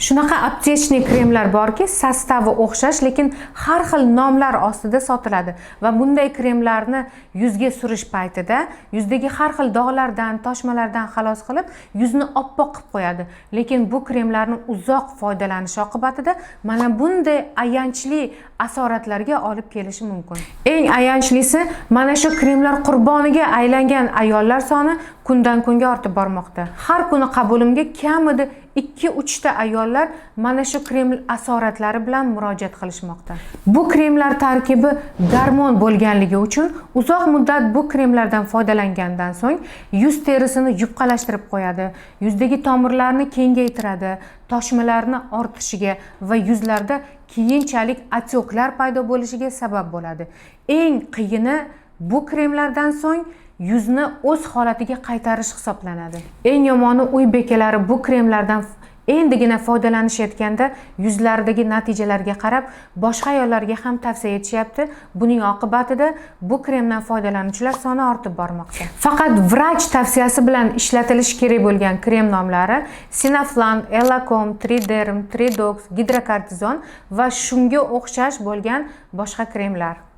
Shunaqa aptechniy kremlar borki, sostavi o'xshash, lekin har xil nomlar ostida sotiladi va bunday kremlarni yuzga surish paytida yuzdagi har xil dog'lardan, toshmalardan xalos qilib, yuzni oppoq qilib qo'yadi. Lekin bu kremlarni uzoq foydalanish oqibatida mana bunday ayanchli asoratlarga olib kelishi mumkin. Eng ayanchlisi, mana shu kremlar qurboniga aylangan ayollar soni kundan kunga ortib bormoqda. Har kuni qabulimga kamida 2-3 ta ayollar mana shu krem asoratlari bilan murojaat qilishmoqda. Bu kremlar tarkibi gormon bo'lganligi uchun uzoq muddat bu kremlardan foydalangandan so'ng yuz terisini yupqalashtirib qo'yadi, yuzdagi tomirlarni kengaytiradi, toshmalarni ortishiga va yuzlarda keyinchalik otyoqlar paydo bo'lishiga sabab bo'ladi. Eng qiyini bu kremlardan so'ng yuzni o'z holatiga qaytarish hisoblanadi. Eng yomoni uy bekalari bu kremlardan endigina foydalanishayotganda yuzlaridagi natijalarga qarab boshqa ayollarga ham tavsiya etishyapti. Buning oqibatida bu kremdan foydalanuvchilar soni ortib bormoqda. Faqat vrach tavsiyasi bilan ishlatilishi kerak bo'lgan krem nomlari Sinaflan, Elacom, Triderm, Tridox, Hidrokortizon va shunga o'xshash bo'lgan boshqa kremlar.